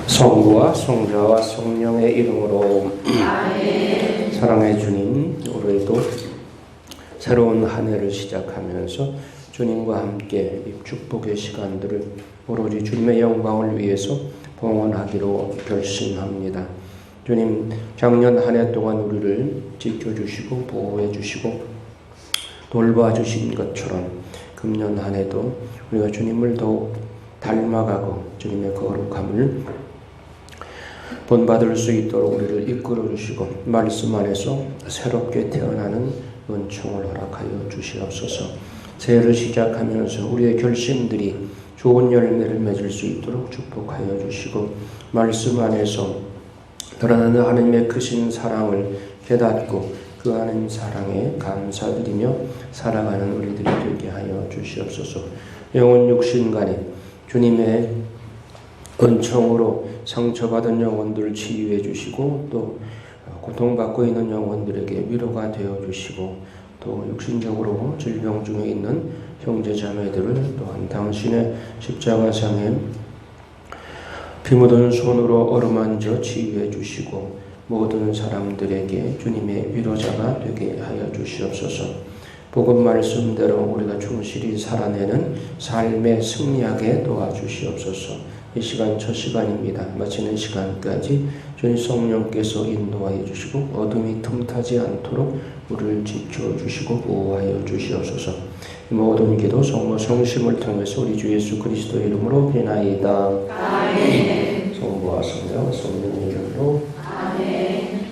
성부와 성자와 성령의 이름으로 아멘. 사랑의 주님, 올해도 새로운 한 해를 시작하면서 주님과 함께 이 축복의 시간들을 오로지 주님의 영광을 위해서 봉헌하기로 결심합니다. 주님, 작년 한 해 동안 우리를 지켜주시고 보호해주시고 돌봐주신 것처럼 금년 한 해도 우리가 주님을 더욱 닮아가고 주님의 거룩함을 본받을 수 있도록 우리를 이끌어 주시고 말씀 안에서 새롭게 태어나는 은총을 허락하여 주시옵소서. 새해를 시작하면서 우리의 결심들이 좋은 열매를 맺을 수 있도록 축복하여 주시고 말씀 안에서 드러나는 하나님의 크신 사랑을 깨닫고 그 하나님 사랑에 감사드리며 살아가는 우리들이 되게 하여 주시옵소서. 영혼 육신간에 주님의 은총으로 상처받은 영혼들을 치유해 주시고 또 고통받고 있는 영혼들에게 위로가 되어 주시고 또 육신적으로 질병 중에 있는 형제자매들을 또한 당신의 십자가상에 피 묻은 손으로 어루만져 치유해 주시고 모든 사람들에게 주님의 위로자가 되게 하여 주시옵소서. 복음 말씀대로 우리가 충실히 살아내는 삶에 승리하게 도와주시옵소서. 이 시간 첫 시간입니다. 마치는 시간까지 주님 성령께서 인도하여 주시고 어둠이 틈타지 않도록 우리를 지켜주시고 보호하여 주시옵소서. 이 모든 기도 성모 성심을 통해서 우리 주 예수 그리스도의 이름으로 비나이다. 아멘. 성부와 성자와 성령의 이름으로 아멘.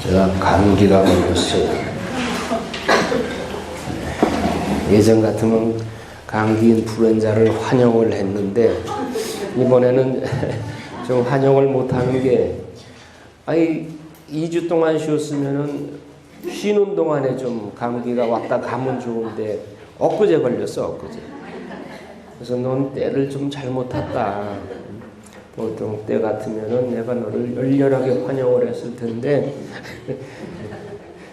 제가 감기가 걸렸어요. 예전 같으면 감기 인플루엔자를 환영을 했는데 이번에는 좀 환영을 못하는 게 2주 동안 쉬었으면은 쉬는 동안에 좀 감기가 왔다 가면 좋은데 엊그제 걸렸어. 엊그제. 그래서 넌 때를 좀 잘못 탔다. 보통 때 같으면은 내가 너를 열렬하게 환영을 했을 텐데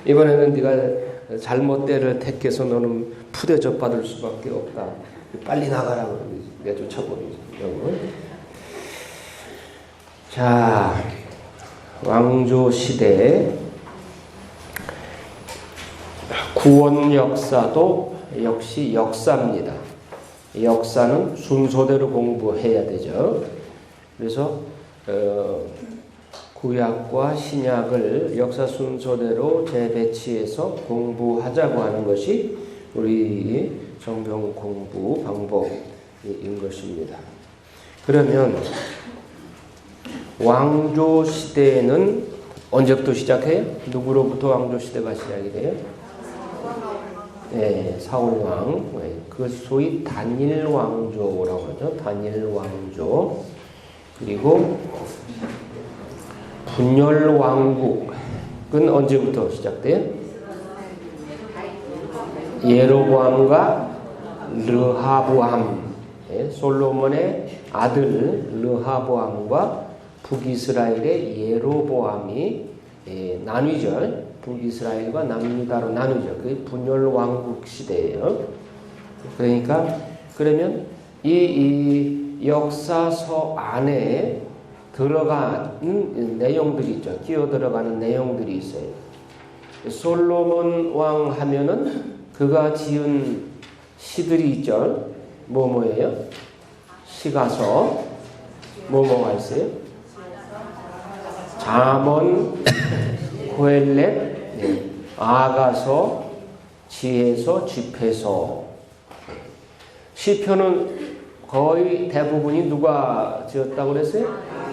이번에는 네가 잘못 때를 택해서 너는 푸대접 받을 수밖에 없다. 빨리 나가라고 내쫓아버리죠. 자, 왕조 시대 구원 역사도 역시 역사입니다. 역사는 순서대로 공부해야 되죠. 그래서 구약과 신약을 역사 순서대로 재배치해서 공부하자고 하는 것이 우리 성경 공부 방법인 것입니다. 그러면 왕조 시대는 언제부터 시작해요? 누구로부터 왕조 시대가 시작이 돼요? 네, 사울왕. 그것이 소위 단일 왕조라고 하죠. 단일 왕조. 그리고 분열 왕국은 언제부터 시작돼요? 예로보암과 르하보암, 솔로몬의 아들 르하보암과 북이스라엘의 예로보암이 나뉘죠. 북이스라엘과 남유다로 나뉘죠. 그게 분열 왕국 시대예요. 그러니까 그러면 이 역사서 안에 들어가는 내용들이 있죠. 끼어 들어가는 내용들이 있어요. 솔로몬 왕 하면은 그가 지은 시들이 있죠. 뭐예요? 시가서, 뭐가 있어요? 잠언, 고헬렛, 아가서, 지혜서, 집회서. 시편은 거의 대부분이 누가 지었다고 그랬어요?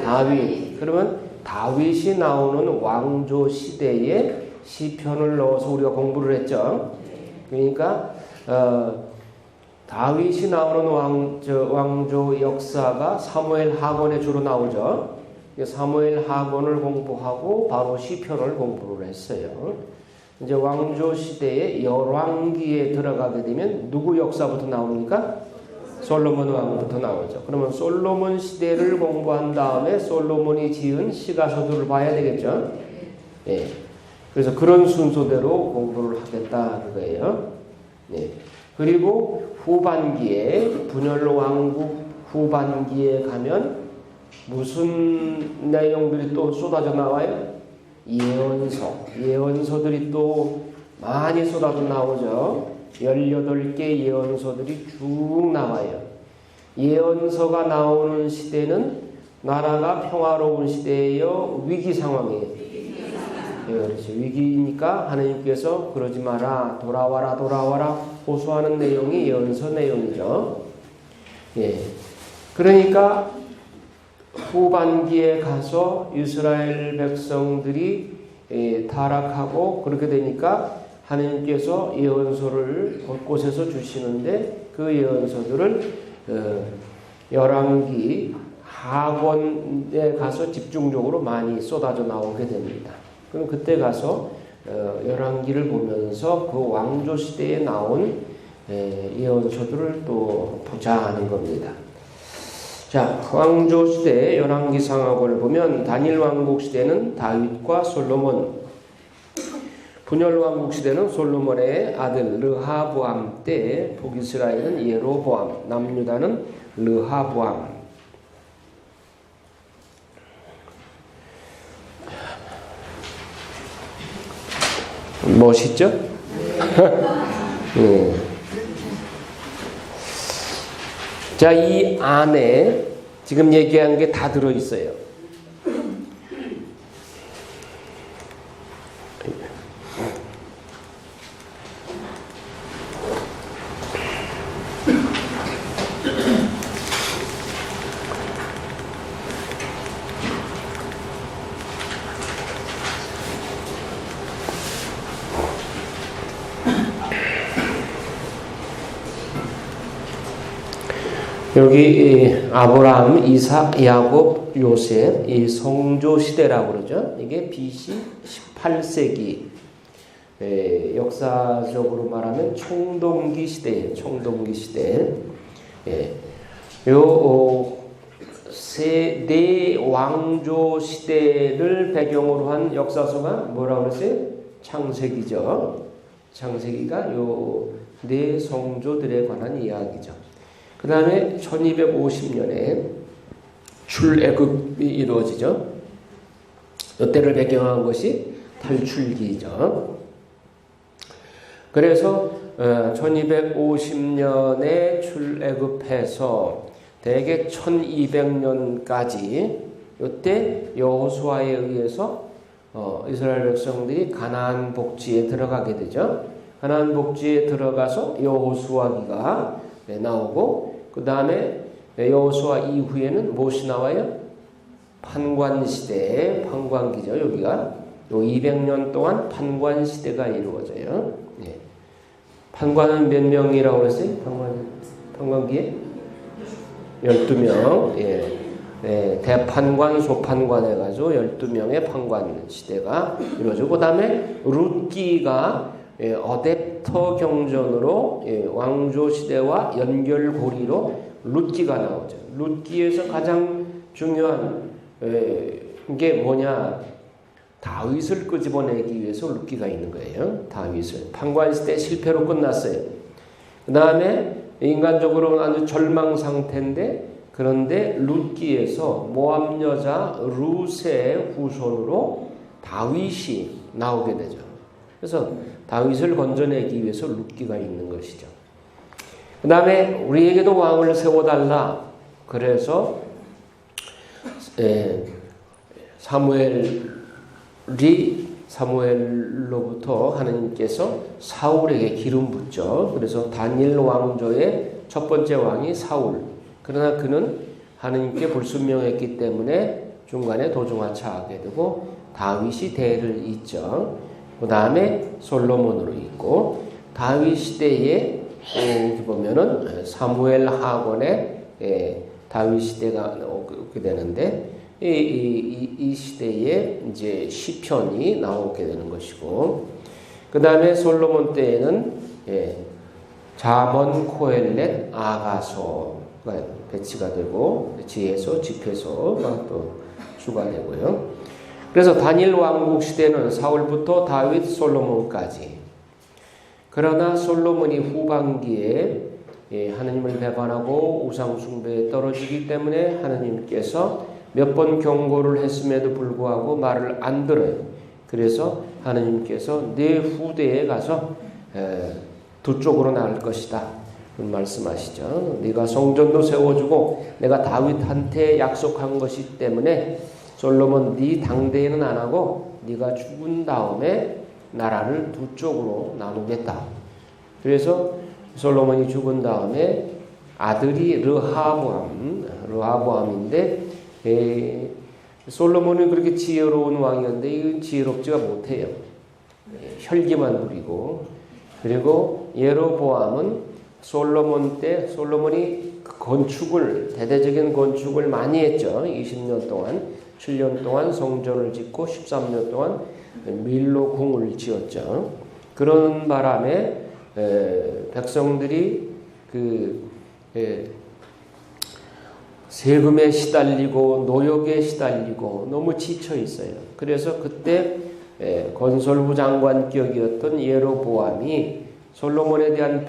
다윗. 그러면 다윗이 나오는 왕조 시대에 시편을 넣어서 우리가 공부를 했죠. 그러니까 다윗이 나오는 왕조 역사가 사무엘 하곤에 주로 나오죠. 사무엘 하곤을 공부하고 바로 시편을 공부를 했어요. 이제 왕조 시대의 열왕기에 들어가게 되면 누구 역사부터 나옵니까? 솔로몬 왕부터 나오죠. 그러면 솔로몬 시대를 공부한 다음에 솔로몬이 지은 시가서들을 봐야 되겠죠. 예. 그래서 그런 순서대로 공부를 하겠다 그거예요. 예. 그리고 후반기에 분열 왕국 후반기에 가면 무슨 내용들이 또 쏟아져 나와요? 예언서들이 또 많이 쏟아져 나오죠. 18개 예언서들이 쭉 나와요. 예언서가 나오는 시대는 나라가 평화로운 시대예요? 위기 상황이에요? 예, 그렇죠. 위기니까 하나님께서 그러지 마라, 돌아와라 호소하는 내용이 예언서 내용이죠. 예. 그러니까 후반기에 가서 이스라엘 백성들이 타락하고 그렇게 되니까 하나님께서 예언서를 곳곳에서 주시는데 그 예언서들을 열왕기 하권에 가서 집중적으로 많이 쏟아져 나오게 됩니다. 그럼 그때 가서 열왕기를 보면서 그 왕조 시대에 나온 예언서들을 또 보자 하는 겁니다. 자, 왕조 시대 열왕기 상하권을 보면 다니엘 왕국 시대는 다윗과 솔로몬, 분열 왕국 시대는 솔로몬의 아들 르하보암 때, 북이스라엘은 예로보암, 남유다는 르하보암. 멋있죠? 자, 이 안에 지금 얘기한 게 다 들어있어요. 여기 아브라함, 이삭, 야곱, 요셉 이 성조 시대라고 그러죠. 이게 BC 18세기 역사적으로 말하면 총동기 시대예요. 총동기 시대. 요 세대 왕조 시대를 배경으로 한 역사서가 뭐라고 그랬어요? 창세기죠. 창세기가 요 네 성조들에 관한 이야기죠. 그 다음에 1250년에 출애굽이 이루어지죠. 이때를 배경한 것이 탈출기죠. 그래서 1250년에 출애굽해서 대개 1200년까지 이때 여호수아에 의해서 이스라엘 백성들이 가나안 복지에 들어가게 되죠. 가나안 복지에 들어가서 여호수아기가 나오고 그 다음에 여호수아 이후에는 무엇이 나와요? 판관시대, 판관기죠. 여기가 요 200년 동안 판관시대가 이루어져요. 예. 판관은 몇 명이라고 그랬어요? 판관기에? 12명. 예. 네, 대판관, 소판관 해가지고 12명의 판관 시대가 이루어지고 그 다음에 룻기가 어댑터 경전으로 왕조 시대와 연결고리로 룻기가 나오죠. 룻기에서 가장 중요한 게 뭐냐? 다윗을 끄집어내기 위해서 룻기가 있는 거예요. 다윗을. 판관 시대 실패로 끝났어요. 그 다음에 인간적으로는 아주 절망 상태인데 그런데 룻기에서 모압 여자 룻의 후손으로 다윗이 나오게 되죠. 그래서 다윗을 건져내기 위해서 룻기가 있는 것이죠. 그 다음에 우리에게도 왕을 세워달라. 그래서 사무엘로부터 하나님께서 사울에게 기름 붓죠. 그래서 다니엘 왕조의 첫 번째 왕이 사울. 그러나 그는 하나님께 불순명했기 때문에 중간에 도중하차하게 되고 다윗이 대를 잇죠. 그 다음에 솔로몬으로 있고 다윗 시대에 여기 보면은 사무엘 하곤에 다윗 시대가 오게 되는데 이 시대에 이제 시편이 나오게 되는 것이고 그 다음에 솔로몬 때에는 자먼 코엘렛 아가서가 배치가 되고 지혜서 집회서가 또 추가되고요. 그래서 다니엘 왕국 시대는 사울부터 다윗, 솔로몬까지. 그러나 솔로몬이 후반기에 하느님을 배반하고 우상 숭배에 떨어지기 때문에 하느님께서 몇 번 경고를 했음에도 불구하고 말을 안 들어요. 그래서 하느님께서 내 후대에 가서 두 쪽으로 나갈 것이다. 그런 말씀하시죠. 네가 성전도 세워주고 내가 다윗한테 약속한 것이기 때문에 솔로몬 네 당대에는 안 하고 네가 죽은 다음에 나라를 두 쪽으로 나누겠다. 그래서 솔로몬이 죽은 다음에 아들이 르하보암인데 솔로몬은 그렇게 지혜로운 왕이었는데 이건 지혜롭지가 못해요. 혈기만 부리고. 그리고 예로보암은 솔로몬 때 솔로몬이 대대적인 건축을 많이 했죠. 20년 동안 7년 동안 성전을 짓고 13년 동안 밀로 궁을 지었죠. 그런 바람에 백성들이 세금에 시달리고 노역에 시달리고 너무 지쳐 있어요. 그래서 그때 건설부 장관격이었던 예로보암이 솔로몬에 대한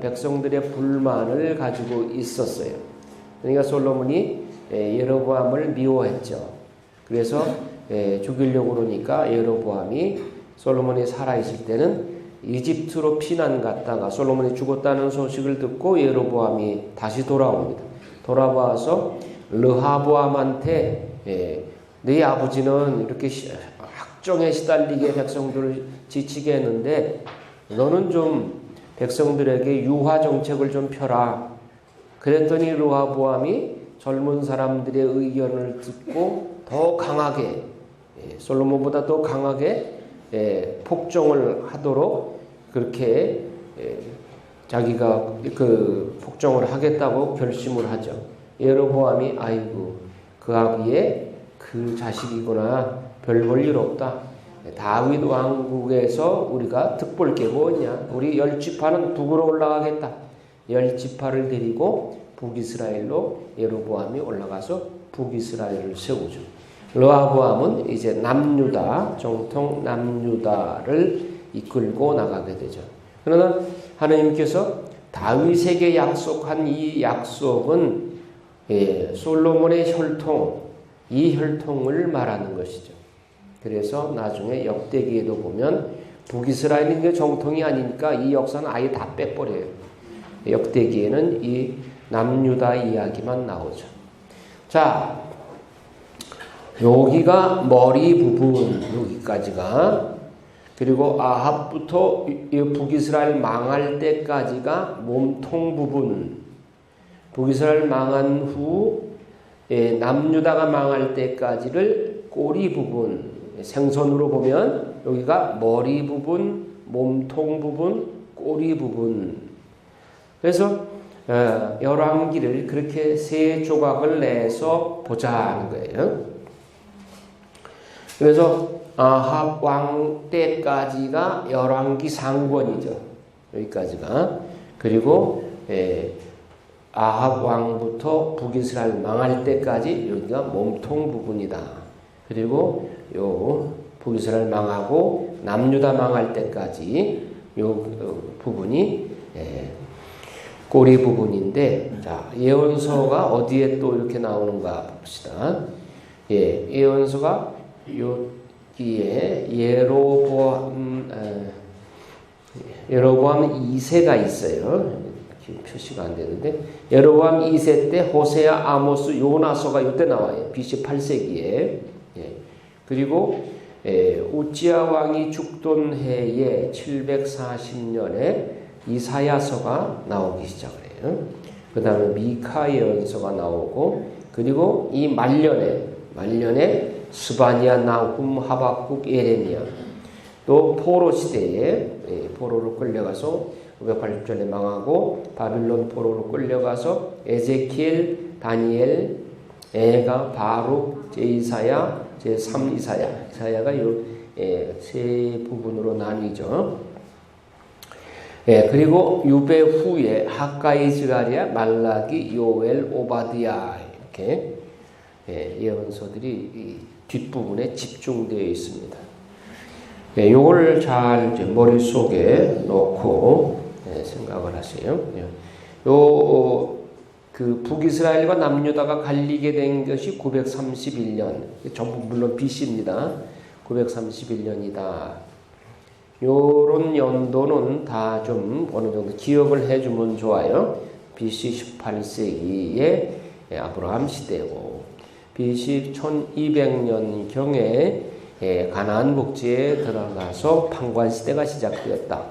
백성들의 불만을 가지고 있었어요. 그러니까 솔로몬이 예로보암을 미워했죠. 그래서 죽이려고 그러니까 예로보암이 솔로몬이 살아있을 때는 이집트로 피난 갔다가 솔로몬이 죽었다는 소식을 듣고 예로보암이 다시 돌아옵니다. 돌아와서 르하보암한테 네 아버지는 이렇게 학정에 시달리게 백성들을 지치게 했는데 너는 좀 백성들에게 유화 정책을 좀 펴라. 그랬더니 르하보암이 젊은 사람들의 의견을 듣고 더 강하게 솔로몬보다 더 강하게 폭정을 하도록 그렇게 자기가 그 폭정을 하겠다고 결심을 하죠. 예로보암이 아이고 그 아비의 그 자식이구나. 별 볼 일 없다. 다윗 왕국에서 우리가 득볼 게 뭐냐. 우리 10지파는 북으로 올라가겠다. 10지파를 데리고 북이스라엘로 예로보암이 올라가서 북이스라엘을 세우죠. 르하보암은 이제 남유다, 정통 남유다를 이끌고 나가게 되죠. 그러나 하나님께서 다윗에게 약속한 이 약속은 솔로몬의 혈통, 이 혈통을 말하는 것이죠. 그래서 나중에 역대기에도 보면 북이스라엘이 정통이 아니니까 이 역사는 아예 다 빼버려요. 역대기에는 이 남유다 이야기만 나오죠. 자, 여기가 머리 부분, 여기까지가. 그리고 아합부터 북이스라엘 망할 때까지가 몸통 부분. 북이스라엘 망한 후 남유다가 망할 때까지를 꼬리 부분. 생선으로 보면 여기가 머리 부분, 몸통 부분, 꼬리 부분. 그래서 열왕기를 그렇게 세 조각을 내서 보자는 거예요. 그래서 아합 왕 때까지가 열왕기 상권이죠. 여기까지가. 그리고 아합 왕부터 북이스라엘 망할 때까지 여기가 몸통 부분이다. 그리고 요 북이스라엘 망하고 남유다 망할 때까지 요 부분이 꼬리 부분인데, 자, 예언서가 어디에 또 이렇게 나오는가 봅시다. 예언서가 여기에 예로보암 2세가 있어요. 표시가 안 되는데, 예로보암 2세 때 호세아, 아모스, 요나서가 이때 나와요. BC 8세기에. 그리고 우지야 왕이 죽던 해에 740년에 이사야서가 나오기 시작을 해요. 그 다음에 미카 예언서가 나오고, 그리고 이 말년에 스바냐, 나훔, 하박국, 예레미야. 또 포로 시대에 포로로 끌려가서 580년에 망하고 바빌론 포로로 끌려가서 에제키엘, 다니엘, 에가, 바룩, 제2사야, 제3이사야. 이사야가 세 부분으로 나뉘죠. 그리고 유배 후에 하가이, 스가랴, 말라기, 요엘, 오바드야 이렇게 예언서들이 이 뒷부분에 집중되어 있습니다. 요걸 잘 이제 머릿속에 놓고 생각을 하세요. 그 북이스라엘과 남유다가 갈리게 된 것이 931년. 전부 물론 BC입니다. 931년이다. 요런 연도는 다 좀 어느 정도 기억을 해주면 좋아요. BC 18세기의 아브라함 시대고, BC 1200년경에 가나안 복지에 들어가서 판관 시대가 시작되었다.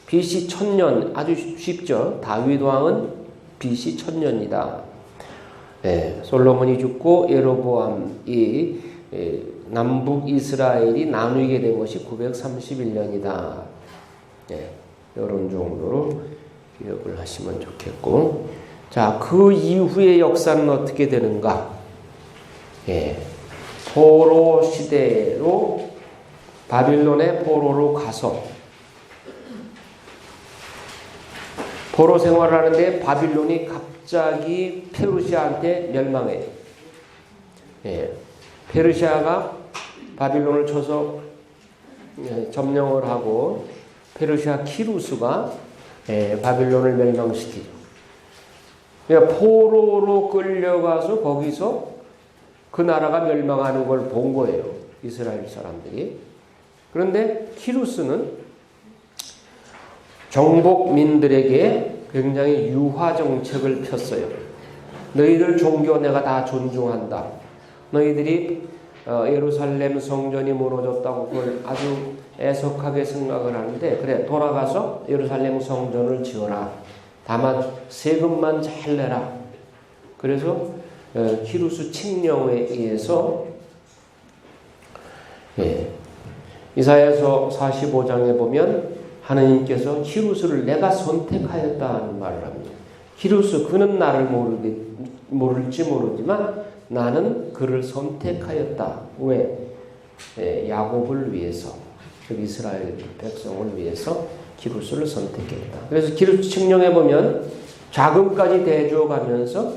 BC 1000년 아주 쉽죠. 다윗 왕은 BC 1000년이다. 솔로몬이 죽고 예로보암이 남북 이스라엘이 나누게 된 것이 931년이다. 이런 정도로 기억을 하시면 좋겠고, 자, 그 이후의 역사는 어떻게 되는가? 포로 시대로 바빌론의 포로로 가서 포로 생활을 하는데 바빌론이 갑자기 페르시아한테 멸망해요. 페르시아가 바빌론을 쳐서 점령을 하고 페르시아 키루스가 바빌론을 멸망시키죠. 그러니까 포로로 끌려가서 거기서 그 나라가 멸망하는 걸 본 거예요. 이스라엘 사람들이. 그런데 키루스는 정복민들에게 굉장히 유화 정책을 폈어요. 너희들 종교 내가 다 존중한다. 너희들이 예루살렘 성전이 무너졌다고 그걸 아주 애석하게 생각을 하는데, 그래 돌아가서 예루살렘 성전을 지어라. 다만 세금만 잘 내라. 그래서 키루스 칙령에 의해서 이사야서 45장에 보면 하나님께서 키루스를 내가 선택하였다는 말을 합니다. 키루스 그는 나를 모를지 모르지만 나는 그를 선택하였다. 왜? 야곱을 위해서, 그 이스라엘 백성을 위해서 키루스를 선택했다. 그래서 키루스 칙령에 보면 자금까지 대줘가면서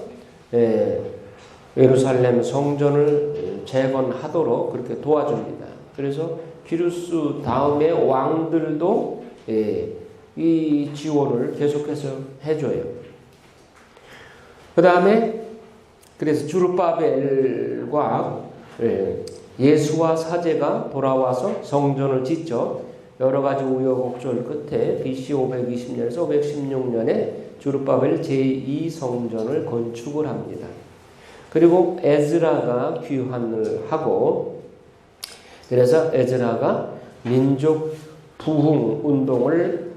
예루살렘 성전을 재건하도록 그렇게 도와줍니다. 그래서 키루스 다음에 왕들도 이 지원을 계속해서 해줘요. 그 다음에 그래서 주룹바벨과 예수와 사제가 돌아와서 성전을 짓죠. 여러 가지 우여곡절 끝에 BC 520년에서 516년에 주룹바벨 제2성전을 건축을 합니다. 그리고 에즈라가 귀환을 하고, 그래서 에즈라가 민족 부흥 운동을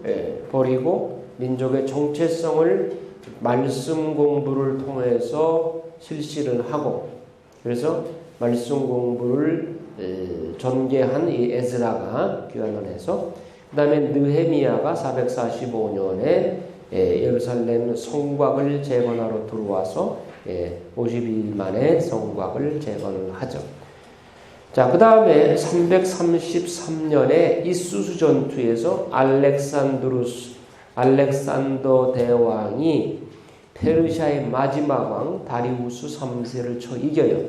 벌이고 민족의 정체성을 말씀 공부를 통해서 실시를 하고, 그래서 말씀 공부를 전개한 이 에즈라가 귀환을 해서, 그 다음에 느헤미야가 445년에 예루살렘 성곽을 재건하러 들어와서 52일 만에 성곽을 재건을 하죠. 자, 그 다음에 333년에 이수수 전투에서 알렉산더 대왕이 페르시아의 마지막 왕 다리우스 3세를 쳐 이겨요.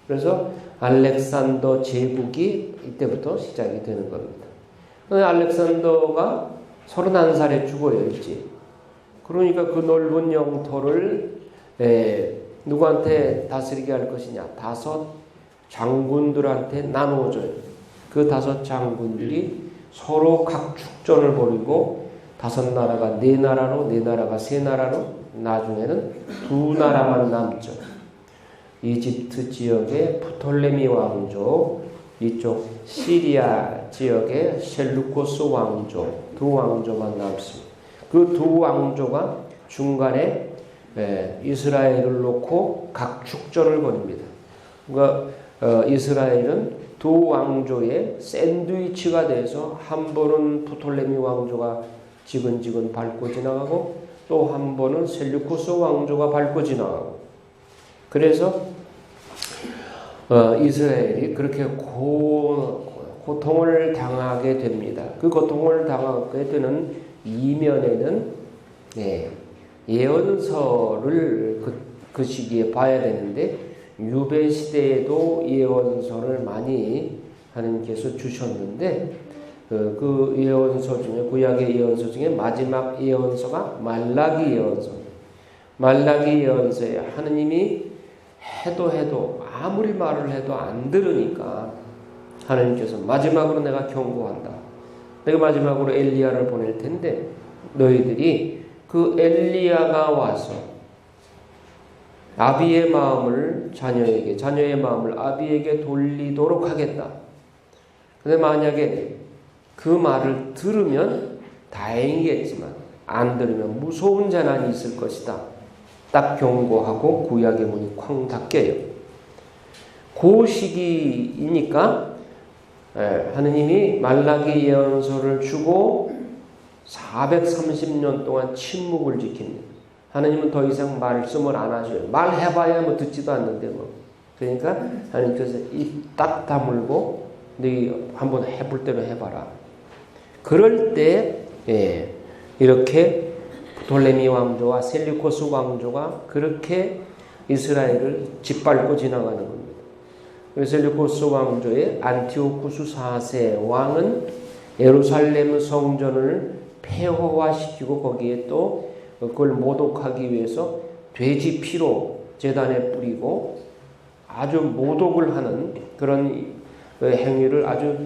그래서 알렉산더 제국이 이때부터 시작이 되는 겁니다. 알렉산더가 31살에 죽어요, 일찍. 그러니까 그 넓은 영토를 누구한테 다스리게 할 것이냐? 5 장군들한테 나누어줘요. 그 5 장군들이 서로 각 축전을 벌이고 5 나라가 4나라로, 4나라가 3나라로, 나중에는 2 나라만 남죠. 이집트 지역의 프톨레미 왕조, 이쪽 시리아 지역의 셀루코스 왕조, 2 왕조만 남습니다. 그 2 왕조가 중간에 이스라엘을 놓고 각 축전을 벌입니다. 그러니까 이스라엘은 2 왕조의 샌드위치가 돼서 한 번은 프톨레미 왕조가 지근지근 밟고 지나가고 또 한 번은 셀루코스 왕조가 밟고 지나가고, 그래서 이스라엘이 그렇게 고통을 당하게 됩니다. 그 고통을 당하게 되는 이면에는 예언서를 그 시기에 봐야 되는데, 유배 시대에도 예언서를 많이 하나님께서 주셨는데, 그 예언서 중에 구약의 예언서 중에 마지막 예언서가 말라기 예언서. 말라기 예언서에 하느님이 해도 아무리 말을 해도 안 들으니까 하나님께서 마지막으로 내가 경고한다. 내가 마지막으로 엘리야를 보낼 텐데 너희들이 그 엘리야가 와서 아비의 마음을 자녀의 마음을 아비에게 돌리도록 하겠다. 근데 만약에 그 말을 들으면 다행이겠지만 안 들으면 무서운 재난이 있을 것이다. 딱 경고하고 구약의 문이 쾅 닫혀요. 그 시기이니까 하느님이 말라기 예언서를 주고 430년 동안 침묵을 지킵니다. 하느님은 더 이상 말씀을 안 하셔요. 말해봐야 뭐 듣지도 않는데 뭐. 그러니까 하느님께서 입 딱 다물고 너희 한번 해볼 대로 해봐라. 그럴 때 이렇게 돌레미 왕조와 셀리코스 왕조가 그렇게 이스라엘을 짓밟고 지나가는 겁니다. 셀리코스 왕조의 안티오쿠스 4세 왕은 예루살렘 성전을 폐허화시키고 거기에 또 그걸 모독하기 위해서 돼지 피로 제단에 뿌리고 아주 모독을 하는 그런 행위를 아주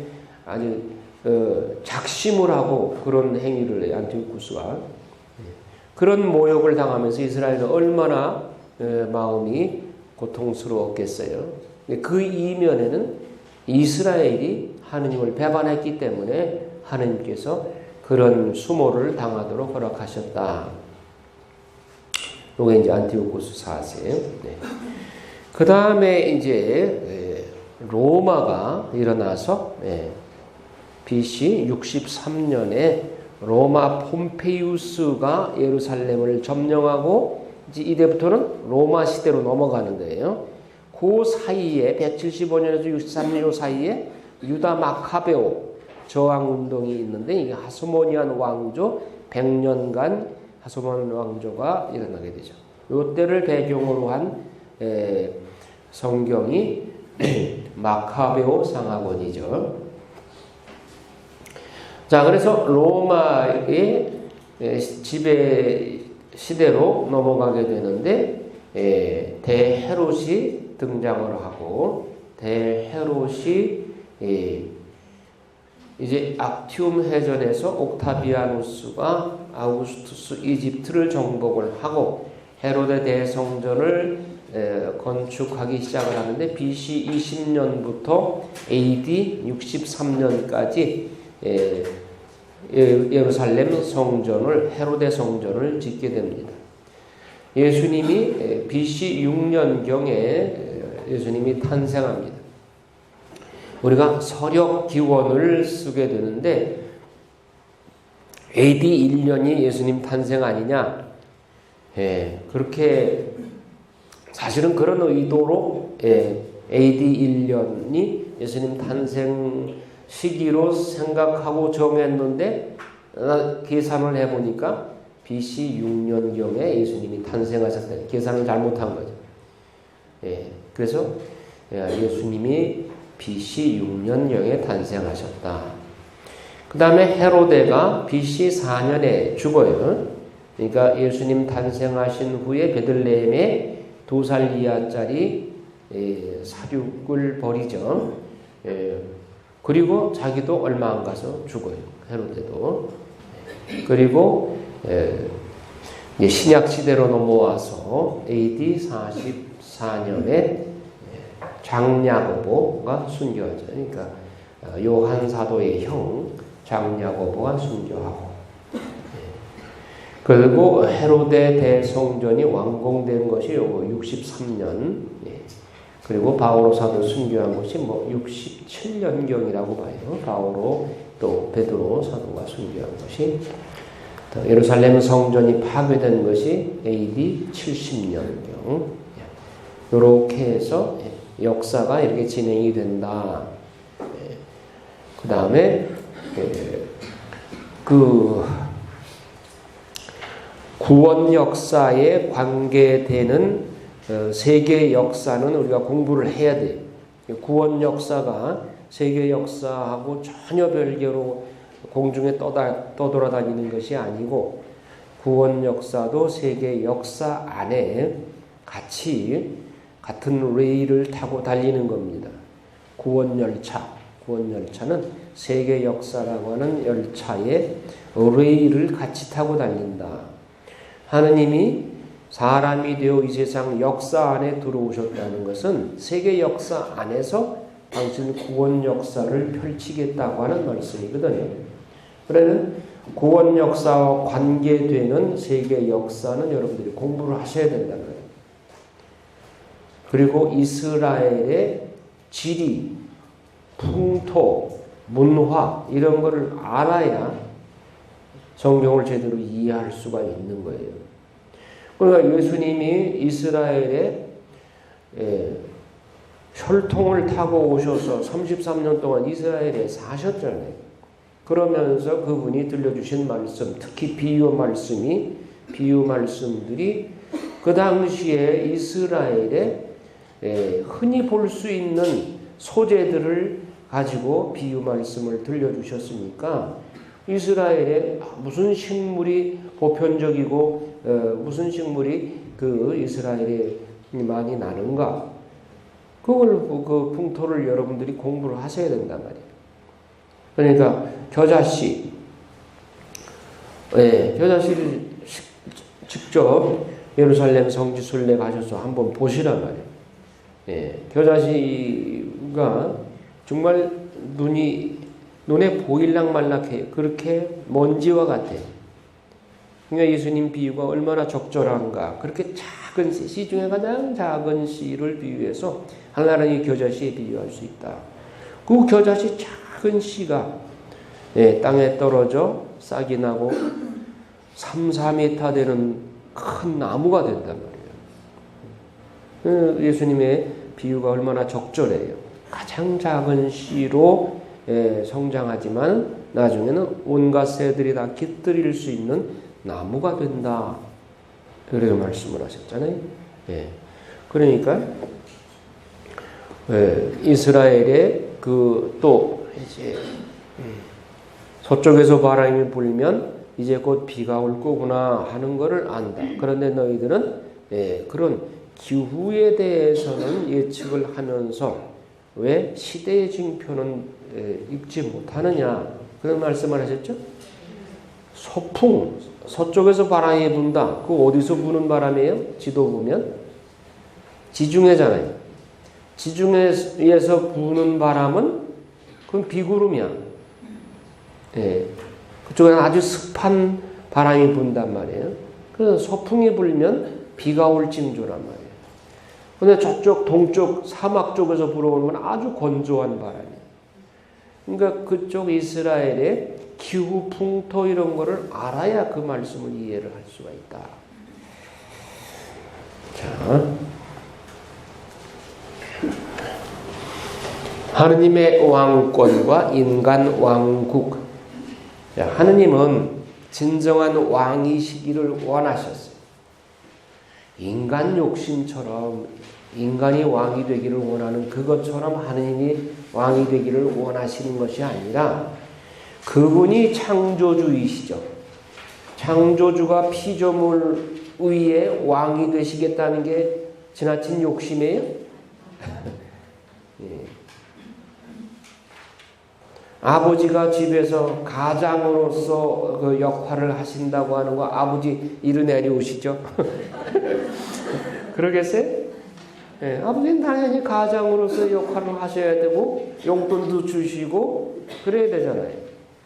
작심을 하고 그런 행위를 해요. 안티오쿠스가 그런 모욕을 당하면서 이스라엘은 얼마나 마음이 고통스러웠겠어요. 그 이면에는 이스라엘이 하느님을 배반했기 때문에 하느님께서 그런 수모를 당하도록 허락하셨다. 이게 이제 안티오쿠스 4세. 그 다음에 이제 로마가 일어나서 BC 63년에 로마 폼페이우스가 예루살렘을 점령하고 이제 이때부터는 로마 시대로 넘어가는 거예요. 그 사이에 175년에서 63년 사이에 유다 마카베오 저항 운동이 있는데 이게 하스모니안 왕조 100년간 하스모니안 왕조가 일어나게 되죠. 이때를 배경으로 한 성경이 마카베오 상하권이죠. 자, 그래서 로마의 지배 시대로 넘어가게 되는데 대헤롯이 등장을 하고 대헤롯이 이제 악티움 해전에서 옥타비아누스가 아우구스투스 이집트를 정복을 하고 헤로데 대성전을 건축하기 시작을 하는데 BC 20년부터 AD 63년까지 예루살렘 성전을 헤로데 성전을 짓게 됩니다. 예수님이 BC 6년경에 예수님이 탄생합니다. 우리가 서력 기원을 쓰게 되는데 AD 1년이 예수님 탄생 아니냐? 그렇게 사실은 그런 의도로 AD 1년이 예수님 탄생 시기로 생각하고 정했는데 계산을 해보니까 BC 6년경에 예수님이 탄생하셨다. 계산을 잘못한 거죠. 그래서 예수님이 BC 6년경에 탄생하셨다. 그 다음에 헤로데가 BC 4년에 죽어요. 그러니까 예수님 탄생하신 후에 베들레헴에 2살 이하짜리 사륙을 벌이죠. 그리고 자기도 얼마 안 가서 죽어요. 헤로데도. 그리고 신약 시대로 넘어와서 AD 44년에 장야고보가 순교하죠. 그러니까 요한 사도의 형 장야고보가 순교하고 그리고 헤로데 대성전이 완공된 것이 요거 63년. 그리고 바오로 사도 순교한 것이 67년경이라고 봐요. 바오로 또 베드로 사도가 순교한 것이. 예루살렘 성전이 파괴된 것이 AD 70년경. 이렇게 해서 역사가 이렇게 진행이 된다. 그 다음에 그 구원 역사에 관계되는 세계 역사는 우리가 공부를 해야 돼요. 구원 역사가 세계 역사하고 전혀 별개로 공중에 떠돌아다니는 것이 아니고 구원 역사도 세계 역사 안에 같은 레일을 타고 달리는 겁니다. 구원 열차는 세계 역사라고 하는 열차에 레일을 같이 타고 달린다. 하느님이 사람이 되어 이 세상 역사 안에 들어오셨다는 것은 세계 역사 안에서 당신 구원 역사를 펼치겠다고 하는 말씀이거든요. 그러면 구원 역사와 관계되는 세계 역사는 여러분들이 공부를 하셔야 된다는 거예요. 그리고 이스라엘의 지리, 풍토, 문화 이런 거를 알아야 성경을 제대로 이해할 수가 있는 거예요. 그러니까 예수님이 이스라엘에 혈통을 타고 오셔서 33년 동안 이스라엘에 사셨잖아요. 그러면서 그분이 들려주신 말씀, 특히 비유 말씀들이 그 당시에 이스라엘에 흔히 볼 수 있는 소재들을 가지고 비유 말씀을 들려주셨으니까 이스라엘에 무슨 식물이 보편적이고 무슨 식물이 그 이스라엘에 많이 나는가 그 풍토를 여러분들이 공부를 하셔야 된단 말이에요. 그러니까 겨자씨를 직접 예루살렘 성지 순례 가셔서 한번 보시란 말이에요. 겨자씨가 정말 눈에 보일락 말락해요. 그렇게 먼지와 같아요. 그러니까 예수님 비유가 얼마나 적절한가. 그렇게 작은 씨 중에 가장 작은 씨를 비유해서 하나님의 겨자씨에 비유할 수 있다. 그 겨자씨 작은 씨가 땅에 떨어져 싹이 나고 3, 4m 되는 큰 나무가 된단 말이에요. 예수님의 비유가 얼마나 적절해요. 가장 작은 씨로 성장하지만 나중에는 온갖 새들이 다 깃들일 수 있는 나무가 된다. 그렇게 말씀을 하셨잖아요. 그러니까 이스라엘의 또 이제 서쪽에서 바람이 불면 이제 곧 비가 올 거구나 하는 것을 안다. 그런데 너희들은 그런 기후에 대해서는 예측을 하면서 왜 시대의 징표는 읽지 못하느냐 그런 말씀을 하셨죠. 소풍 서쪽에서 바람이 분다. 그 어디서 부는 바람이에요? 지도 보면 지중해잖아요. 지중해에서 부는 바람은 그건 비구름이야. 그쪽에는 아주 습한 바람이 분단 말이에요. 그래서 소풍이 불면 비가 올 징조란 말이에요. 근데 저쪽 동쪽 사막 쪽에서 불어오는 건 아주 건조한 바람이에요. 그러니까 그쪽 이스라엘의 기후, 풍토 이런 거를 알아야 그 말씀을 이해를 할 수가 있다. 자, 하느님의 왕권과 인간 왕국. 자, 하느님은 진정한 왕이시기를 원하셨어요. 인간 욕심처럼 인간이 왕이 되기를 원하는 그것처럼 하느님이 왕이 되기를 원하시는 것이 아니라 그분이 창조주이시죠. 창조주가 피조물 위에 왕이 되시겠다는 게 지나친 욕심이에요? 아버지가 집에서 가장으로서 그 역할을 하신다고 하는 거 아버지 이른 내려오시죠? 그러겠어요? 아버지는 당연히 가장으로서 역할을 하셔야 되고 용돈도 주시고 그래야 되잖아요.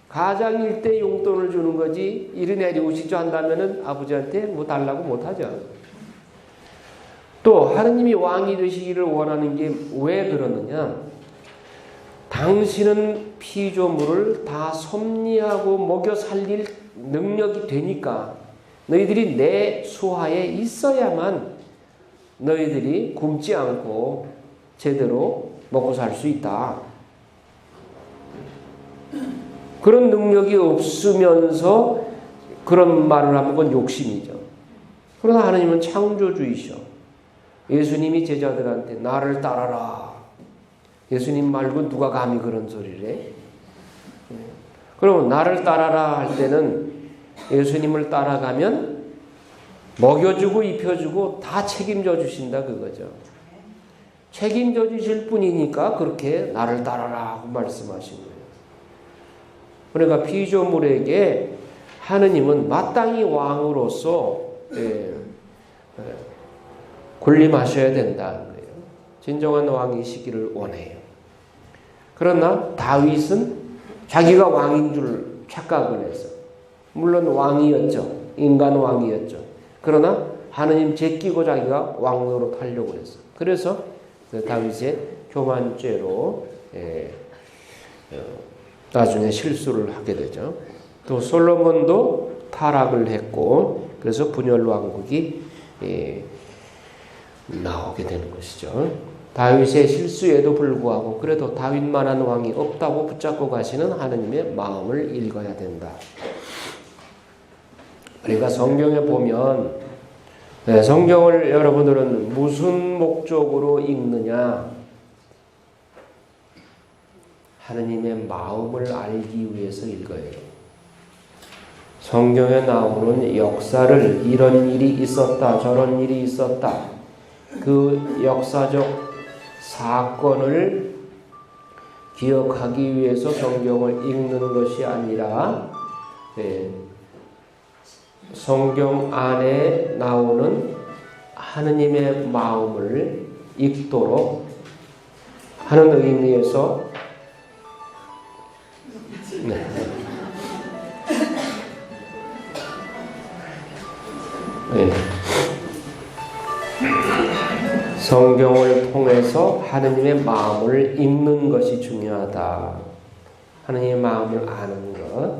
가장일 때 용돈을 주는 거지 이른 내려오시죠 한다면은 아버지한테 뭐 달라고 못하죠. 또 하느님이 왕이 되시기를 원하는 게 왜 그러느냐? 당신은 피조물을 다 섭리하고 먹여 살릴 능력이 되니까 너희들이 내 수하에 있어야만 너희들이 굶지 않고 제대로 먹고 살 수 있다. 그런 능력이 없으면서 그런 말을 하면 그건 욕심이죠. 그러나 하나님은 창조주이셔. 예수님이 제자들한테 나를 따라라. 예수님 말고 누가 감히 그런 소리를 해? 그럼 나를 따라라 할 때는 예수님을 따라가면 먹여주고 입혀주고 다 책임져 주신다 그거죠. 책임져 주실 분이니까 그렇게 나를 따라라 하고 말씀하신 거예요. 그러니까 피조물에게 하느님은 마땅히 왕으로서 군림하셔야 된다는 거예요. 진정한 왕이시기를 원해요. 그러나 다윗은 자기가 왕인 줄 착각을 해서, 물론 왕이었죠. 인간 왕이었죠. 그러나 하느님 제끼고 자기가 왕으로 타려고 했어. 그래서 다윗의 교만죄로 나중에 실수를 하게 되죠. 또 솔로몬도 타락을 했고, 그래서 분열 왕국이 나오게 되는 것이죠. 다윗의 실수에도 불구하고 그래도 다윗만한 왕이 없다고 붙잡고 가시는 하느님의 마음을 읽어야 된다. 그러니까 성경에 보면, 성경을 여러분들은 무슨 목적으로 읽느냐? 하느님의 마음을 알기 위해서 읽어요. 성경에 나오는 역사를, 이런 일이 있었다, 저런 일이 있었다, 그 역사적 사건을 기억하기 위해서 성경을 읽는 것이 아니라 성경 안에 나오는 하느님의 마음을 읽도록 하는 의미에서 성경을 통해서 하느님의 마음을 읽는 것이 중요하다. 하느님의 마음을 아는 것.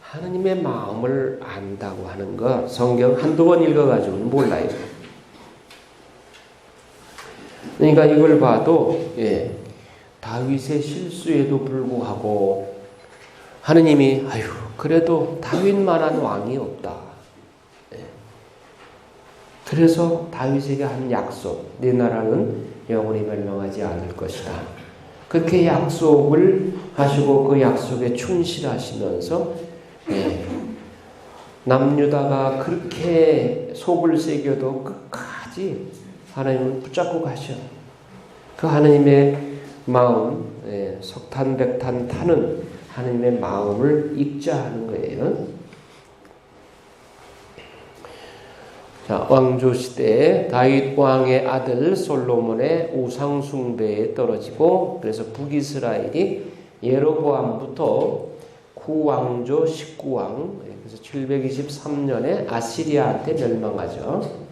하느님의 마음을 안다고 하는 것, 성경 한두 번 읽어가지고는 몰라요. 그러니까 이걸 봐도 다윗의 실수에도 불구하고 하느님이 그래도 다윗만한 왕이 없다. 그래서 다윗에게 한 약속, 네 나라는 영원히 멸망하지 않을 것이다. 그렇게 약속을 하시고 그 약속에 충실하시면서 남유다가 그렇게 속을 새겨도 끝까지 하나님을 붙잡고 가셔. 그 하나님의 마음, 석탄백탄 타는 하나님의 마음을 읽자 하는 거예요. 자, 왕조 시대에 다윗 왕의 아들 솔로몬의 우상 숭배에 떨어지고, 그래서 북이스라엘이 예로보암부터 구왕조 19왕, 그래서 723년에 아시리아한테 멸망하죠.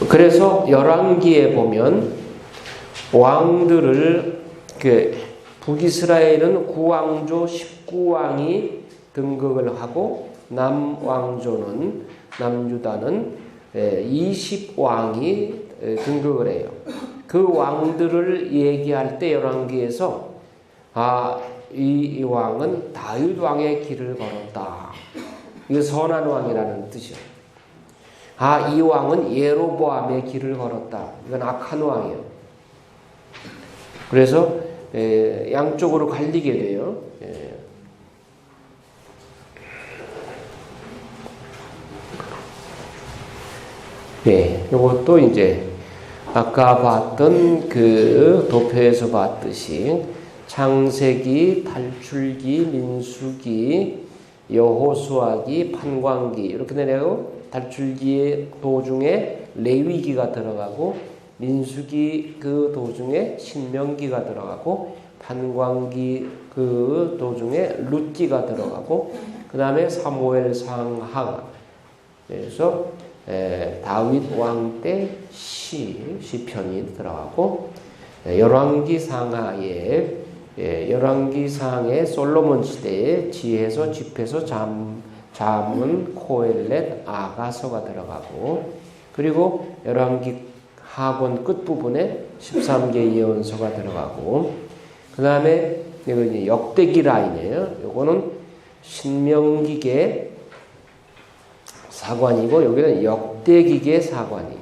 그래서 열왕기에 보면 왕들을 북이스라엘은 구왕조 19왕이 등극을 하고 남왕조는 남유다는 20왕이 등극을 해요. 그 왕들을 얘기할 때 열왕기에서 이 왕은 다윗 왕의 길을 걸었다. 이거 선한 왕이라는 뜻이요. 이 왕은 예로보암의 길을 걸었다. 이건 악한 왕이에요. 그래서 양쪽으로 갈리게 돼요. 이것도 이제 아까 봤던 그 도표에서 봤듯이 창세기, 탈출기, 민수기, 여호수아기, 판광기 이렇게 내려고 탈출기의 도중에 레위기가 들어가고 민수기 그 도중에 신명기가 들어가고 판광기 그 도중에 룻기가 들어가고 그 다음에 사무엘 상하 그래서 다윗 왕 때 시편이 들어가고 열왕기 상하에 열왕기 상에 솔로몬 시대에 지혜서 집회서 잠언 코엘렛 아가서가 들어가고 그리고 열왕기 하권 끝부분에 13개 예언서가 들어가고 그 다음에 이거 역대기 라인이에요. 요거는 신명기계 사관이고 여기는 역대기계 사관이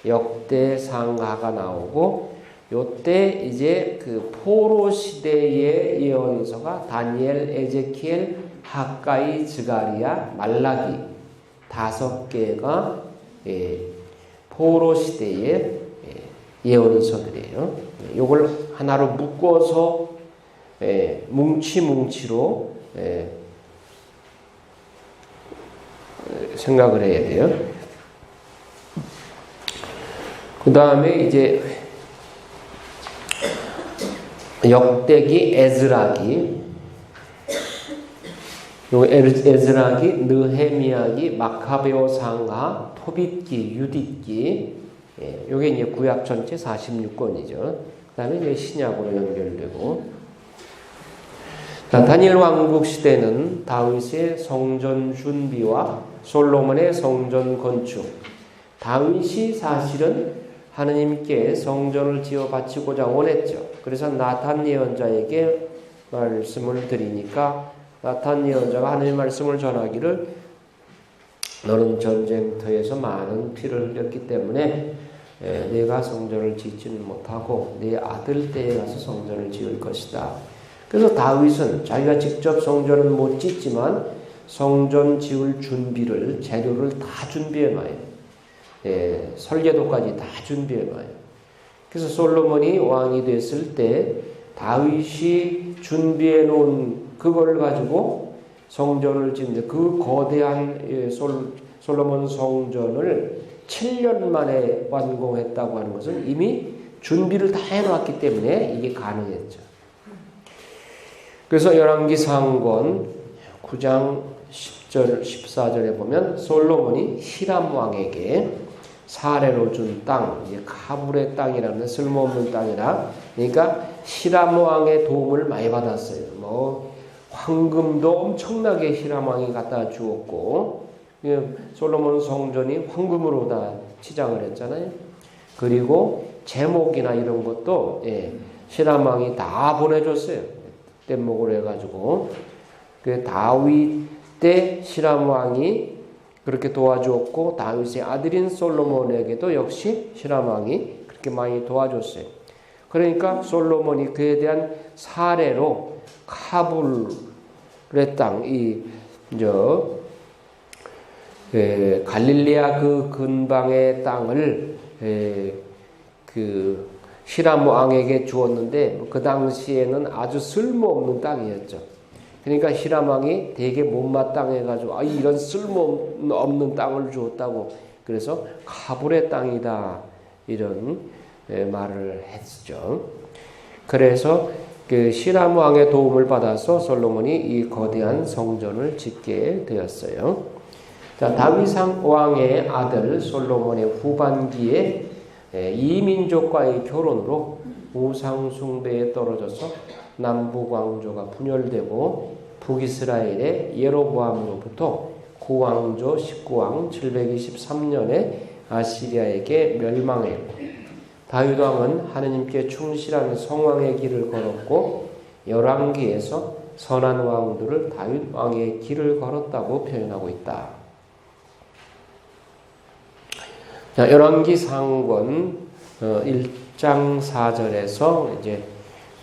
역대상하가 나오고 요때 이제 그 포로 시대의 예언서가 다니엘, 에제키엘, 하가이, 스가랴, 말라기 5개가 포로 시대의 예언서들이에요. 요걸 하나로 묶어서 뭉치뭉치로 생각을 해야 돼요. 그 다음에 이제 역대기, 에스라기, 요 에스라기, 느헤미야기, 마카베오 상하, 토빗기, 유딧기, 요게 이제 구약 전체 46권이죠. 그 다음에 이제 신약으로 연결되고, 자, 다니엘 왕국 시대는 다윗의 성전 준비와 솔로몬의 성전 건축. 다윗이 사실은 하느님께 성전을 지어 바치고자 원했죠. 그래서 나탄 예언자에게 말씀을 드리니까 나탄 예언자가 하느님 말씀을 전하기를 너는 전쟁터에서 많은 피를 흘렸기 때문에 내가 성전을 짓지는 못하고 네 아들 때에 가서 성전을 지을 것이다. 그래서 다윗은 자기가 직접 성전을 못 짓지만 성전 지을 준비를, 재료를 다 준비해 놔요. 설계도까지 다 준비해 놔요. 그래서 솔로몬이 왕이 됐을 때 다윗이 준비해 놓은 그걸 가지고 성전을 짓는데 그 거대한 솔로몬 성전을 7년 만에 완공했다고 하는 것은 이미 준비를 다 해놨기 때문에 이게 가능했죠. 그래서 열왕기상권 9장 10절 14절에 보면 솔로몬이 히람 왕에게 사례로 준 땅, 카불의 땅이라는 쓸모없는 땅이라, 그러니까 히람 왕의 도움을 많이 받았어요. 뭐 황금도 엄청나게 히람 왕이 갖다 주었고, 솔로몬 성전이 황금으로 다 치장을 했잖아요. 그리고 제목이나 이런 것도 히람 왕이 다 보내줬어요. 뗏목으로 해가지고. 그 다윗 때 히람 왕이 그렇게 도와주었고 다윗의 아들인 솔로몬에게도 역시 히람 왕이 그렇게 많이 도와줬어요. 그러니까 솔로몬이 그에 대한 사례로 카불의 땅, 갈릴리아 그 근방의 땅을 그 히람 왕에게 주었는데 그 당시에는 아주 쓸모없는 땅이었죠. 그러니까 히람 왕이 되게 못마땅해가지고 이런 쓸모없는 땅을 주었다고, 그래서 카불의 땅이다 이런 말을 했죠. 그래서 그 히람 왕의 도움을 받아서 솔로몬이 이 거대한 성전을 짓게 되었어요. 자, 다윗 왕의 아들 솔로몬의 후반기에 이민족과의 결혼으로 우상 숭배에 떨어져서 남북 왕조가 분열되고 북이스라엘의 예로보암으로부터 고왕조 19왕 723년에 아시리아에게 멸망했고, 다윗 왕은 하느님께 충실한 성왕의 길을 걸었고 열왕기에서 선한 왕들을 다윗 왕의 길을 걸었다고 표현하고 있다. 자, 열왕기 상권 1장 4절에서 이제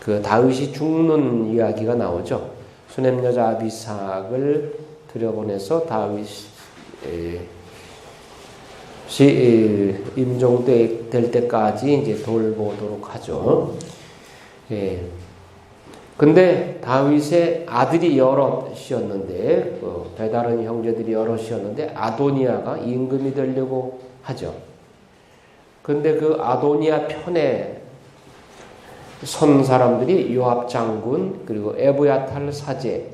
그 다윗이 죽는 이야기가 나오죠. 수넴 여자 아비삭을 들여보내서 다윗이 임종될 때까지 이제 돌보도록 하죠. 근데 다윗의 아들이 여럿이었는데, 배다른 형제들이 여럿이었는데 아도니아가 임금이 되려고 하죠. 근데 그 아도니아 편에 선 사람들이 요압 장군 그리고 에브야탈 사제,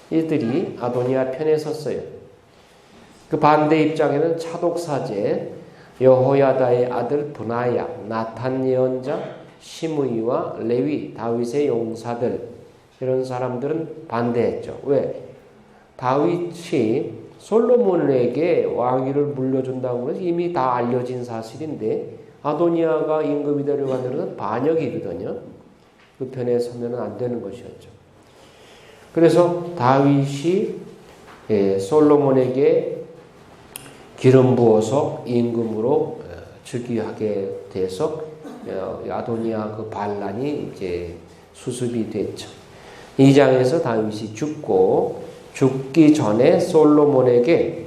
이들이 아도니아 편에 섰어요. 그 반대 입장에는 차독 사제 여호야다의 아들 브나야, 나탄 예언자, 시므이와 레위, 다윗의 용사들, 이런 사람들은 반대했죠. 왜? 다윗이 솔로몬에게 왕위를 물려준다고 해서 이미 다 알려진 사실인데 아도니아가 임금이 되려고 하는 것은 반역이거든요. 그 편에 서면 안 되는 것이었죠. 그래서 다윗이 솔로몬에게 기름 부어서 임금으로 즉위하게 돼서 아도니아 그 반란이 이제 수습이 됐죠. 2장에서 다윗이 죽기 전에 솔로몬에게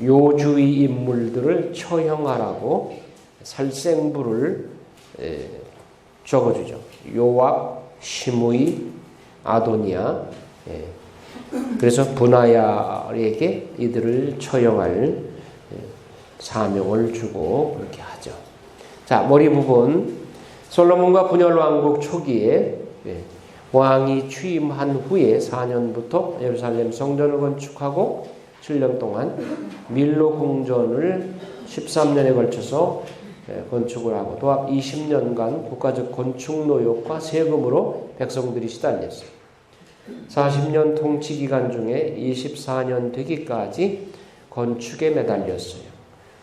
요주의 인물들을 처형하라고 살생부를 적어주죠. 요압, 시므이, 아도니아. 그래서 분하야에게 이들을 처형할 사명을 주고 그렇게 하죠. 자, 머리 부분. 솔로몬과 분열 왕국 초기에 왕이 취임한 후에 4년부터 예루살렘 성전을 건축하고 7년 동안 밀로 궁전을 13년에 걸쳐서 건축을 하고 또 20년간 국가적 건축 노역과 세금으로 백성들이 시달렸어요. 40년 통치 기간 중에 24년 되기까지 건축에 매달렸어요.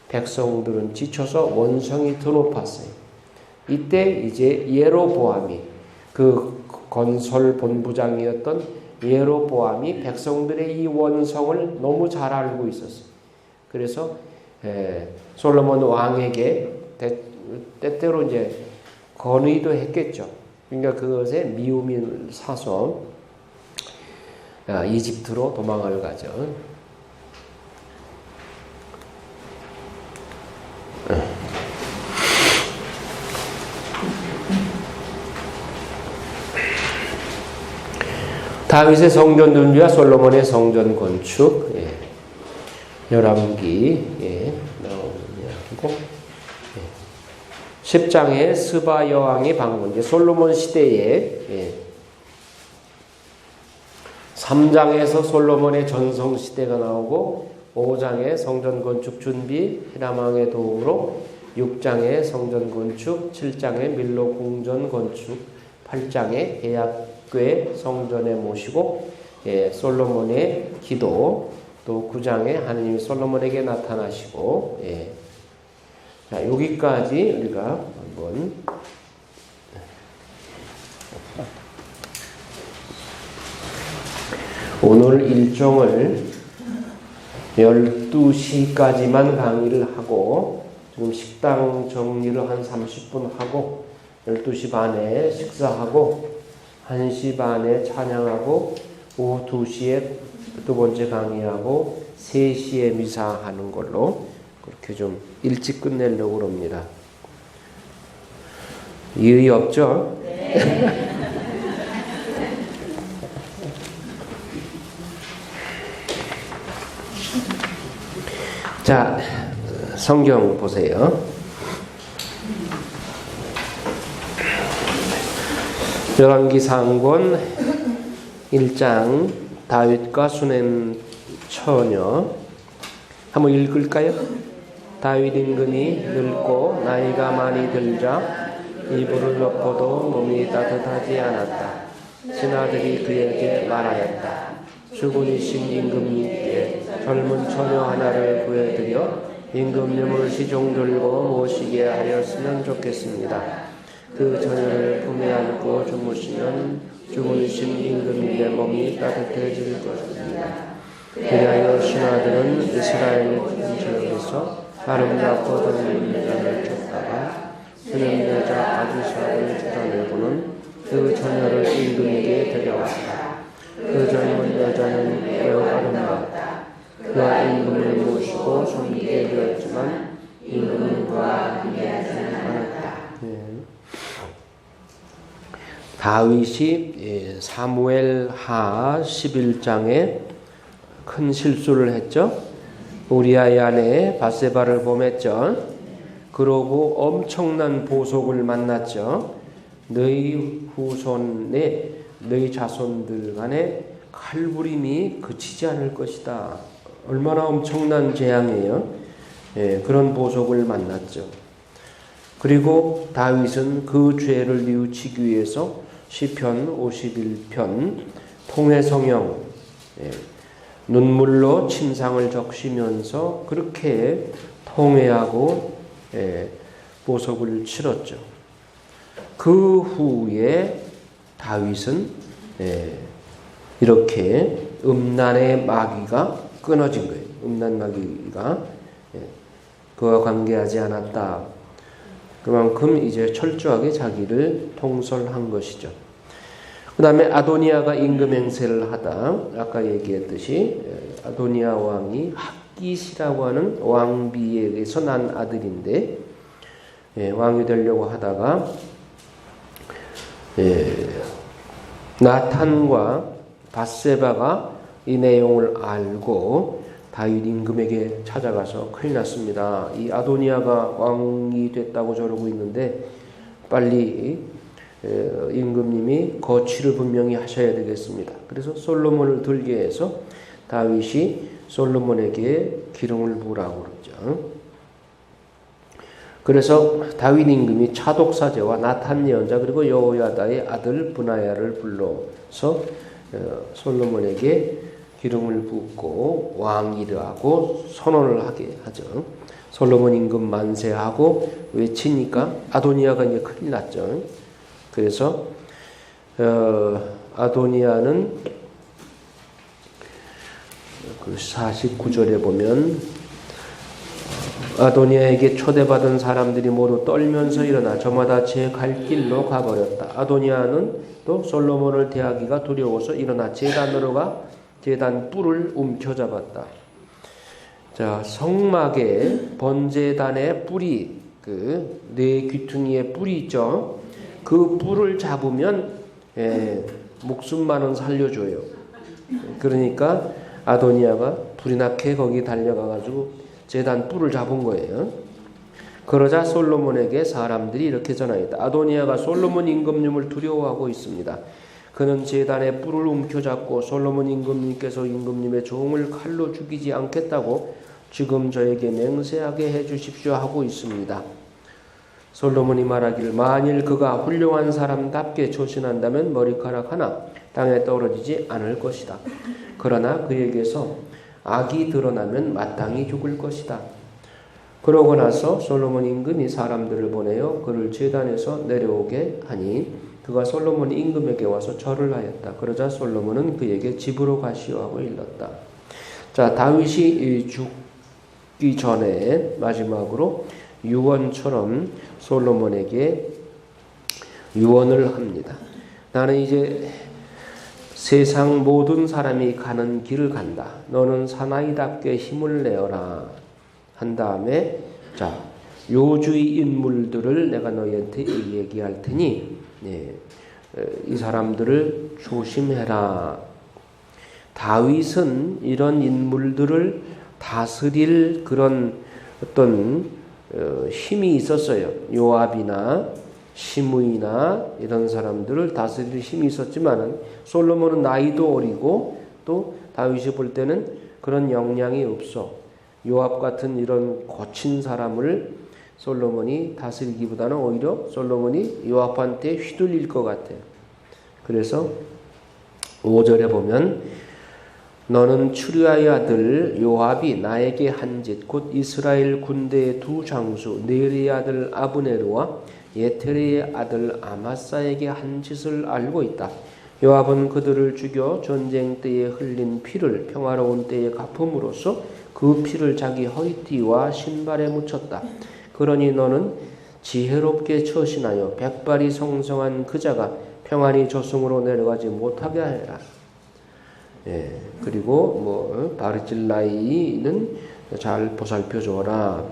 백성들은 지쳐서 원성이 더 높았어요. 이때 이제 예로보암이 그 건설 본부장이었던 예로보암이 백성들의 이 원성을 너무 잘 알고 있었어요. 그래서 솔로몬 왕에게 때때로 이제 건의도 했겠죠. 그러니까 그것에 미움을 사서 이집트로 도망을 가죠. 다윗의 성전 준비와 솔로몬의 성전 건축, 열왕기 나오는 이야기고, 10장에 스바 여왕의 방문, 솔로몬 시대에 3장에서 솔로몬의 전성 시대가 나오고 5장에 성전 건축 준비 히람 왕의 도움으로 6장에 성전 건축, 7장에 밀로 궁전 건축, 8장에 계약궤 성전에 모시고 솔로몬의 기도, 또 9장에 하느님이 솔로몬에게 나타나시고 자, 여기까지 우리가 한번 오늘 일정을 12시까지만 강의를 하고 지금 식당 정리를 한 30분 하고 12시 반에 식사하고 1시 반에 찬양하고 오후 2시에 두 번째 강의하고 3시에 미사하는 걸로 그렇게 좀 일찍 끝내려고 합니다. 이의 없죠? 네. 자, 성경 보세요. 열왕기 상권 1장 다윗과 수넴 처녀 한번 읽을까요? 다윗 임금이 늙고 나이가 많이 들자 이불을 덮어도 몸이 따뜻하지 않았다. 신하들이 그에게 말하였다. 주군이신 임금님께 젊은 처녀 하나를 구해드려 임금님을 시종 들고 모시게 하였으면 좋겠습니다. 그 처녀를 품에 안고 주무시면 주군이신 임금님의 몸이 따뜻해질 것입니다. 그리하여 신하들은 이스라엘 전체에서 아름답고 닮은 여자를 쫓다가 수넴 여자 아비삭을 찾아내고는 그 처녀를 임금에게 데려왔다. 그 젊은 여자는 매우 아름답다. 그가 임금을 모시고 섬기게 되었지만 임금은 그와 함께하지 않았다. 다윗이 사무엘하 11장에 큰 실수를 했죠. 우리아의 아내 바세바를 범했죠. 그러고 엄청난 보속을 만났죠. 너희 후손에 너희 자손들 간에 칼부림이 그치지 않을 것이다. 얼마나 엄청난 재앙이에요. 그런 보속을 만났죠. 그리고 다윗은 그 죄를 뉘우치기 위해서 시편 51편 통회성형 눈물로 침상을 적시면서 그렇게 통회하고 보석을 치렀죠. 그 후에 다윗은 이렇게 음란의 마귀가 끊어진 거예요. 음란 마귀가 그와 관계하지 않았다. 그만큼 이제 철저하게 자기를 통솔한 것이죠. 그 다음에 아도니아가 임금 행세를 하다 아까 얘기했듯이 아도니아 왕이 핫깃이라고 하는 왕비에게서 난 아들인데 왕이 되려고 하다가 나탄과 밧세바가 이 내용을 알고 다윗 임금에게 찾아가서 큰일 났습니다. 이 아도니아가 왕이 됐다고 저러고 있는데 빨리 임금님이 거취를 분명히 하셔야 되겠습니다. 그래서 솔로몬을 들게 해서 다윗이 솔로몬에게 기름을 부으라고 그러죠. 그래서 다윗 임금이 차독사제와 나탄 예언자 그리고 여호야다의 아들 브나야를 불러서 솔로몬에게 기름을 붓고 왕위를 하고 선언을 하게 하죠. 솔로몬 임금 만세하고 외치니까 아도니아가 이제 큰일 났죠. 그래서 아도니아는 그 49절에 보면 아도니아에게 초대받은 사람들이 모두 떨면서 일어나 저마다 제 갈 길로 가버렸다. 아도니아는 또 솔로몬을 대하기가 두려워서 일어나 제단으로 가 제단 뿔을 움켜잡았다. 자, 성막에 번제단의 뿔이 그 네 귀퉁이에 뿔이 있죠. 그 뿔을 잡으면 목숨만은 살려줘요. 그러니까 아도니아가 불이 나게 거기 달려가가지고 제단 뿔을 잡은 거예요. 그러자 솔로몬에게 사람들이 이렇게 전하였다. 아도니아가 솔로몬 임금님을 두려워하고 있습니다. 그는 제단의 뿔을 움켜잡고 솔로몬 임금님께서 임금님의 종을 칼로 죽이지 않겠다고 지금 저에게 맹세하게 해주십시오 하고 있습니다. 솔로몬이 말하기를 만일 그가 훌륭한 사람답게 조신한다면 머리카락 하나 땅에 떨어지지 않을 것이다. 그러나 그에게서 악이 드러나면 마땅히 죽을 것이다. 그러고 나서 솔로몬 임금이 사람들을 보내어 그를 제단에서 내려오게 하니 그가 솔로몬 임금에게 와서 절을 하였다. 그러자 솔로몬은 그에게 집으로 가시오 하고 일렀다. 자, 다윗이 죽기 전에 마지막으로 유언처럼 솔로몬에게 유언을 합니다. 나는 이제 세상 모든 사람이 가는 길을 간다. 너는 사나이답게 힘을 내어라. 한 다음에 자, 요주의 인물들을 내가 너희한테 얘기할 테니 이 사람들을 조심해라. 다윗은 이런 인물들을 다스릴 그런 어떤 힘이 있었어요. 요압이나 시므이나 이런 사람들을 다스릴 힘이 있었지만 솔로몬은 나이도 어리고 또 다윗이 볼 때는 그런 역량이 없어. 요압 같은 이런 거친 사람을 솔로몬이 다스리기보다는 오히려 솔로몬이 요압한테 휘둘릴 것 같아요. 그래서 5절에 보면 너는 추리아의 아들 요압이 나에게 한 짓 곧 이스라엘 군대의 두 장수 네리의 아들 아브네르와 예테레의 아들 아마사에게 한 짓을 알고 있다. 요압은 그들을 죽여 전쟁 때에 흘린 피를 평화로운 때에 갚음으로써 그 피를 자기 허리띠와 신발에 묻혔다. 그러니 너는 지혜롭게 처신하여 백발이 성성한 그자가 평안히 저승으로 내려가지 못하게 하라. 그리고 바르질라이는 잘 보살펴 줘라.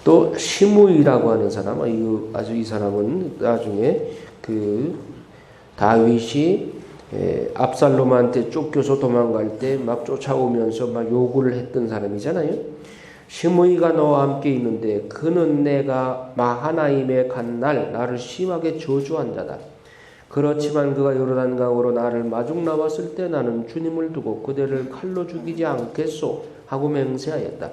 또 시므이라고 하는 사람, 이 사람은 나중에 그 다윗이 압살롬한테 쫓겨서 도망갈 때 막 쫓아오면서 막 욕을 했던 사람이잖아요. 시므이가 너와 함께 있는데 그는 내가 마하나임에 간 날 나를 심하게 저주한 자다. 그렇지만 그가 요르단강으로 나를 마중 나왔을 때 나는 주님을 두고 그대를 칼로 죽이지 않겠소 하고 맹세하였다.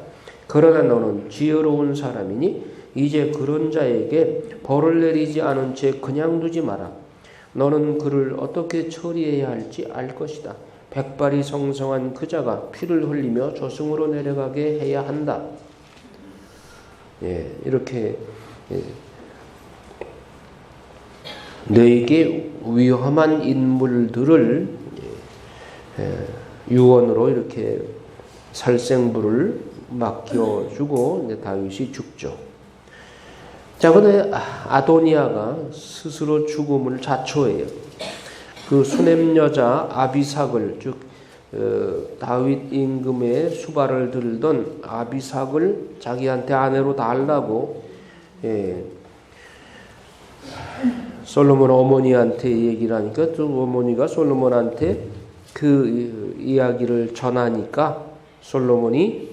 그러나 너는 지혜로운 사람이니 이제 그런 자에게 벌을 내리지 않은 채 그냥 두지 마라. 너는 그를 어떻게 처리해야 할지 알 것이다. 백발이 성성한 그자가 피를 흘리며 저승으로 내려가게 해야 한다. 이렇게 너에게 위험한 인물들을 유언으로 이렇게 살생부를 맡겨주고 이제 다윗이 죽죠. 자, 근데 아도니아가 스스로 죽음을 자초해요. 그 수냄 여자 아비삭을 즉 다윗 임금의 수발을 들던 아비삭을 자기한테 아내로 달라고 솔로몬 어머니한테 얘기를 하니까 또 어머니가 솔로몬한테 그 이야기를 전하니까 솔로몬이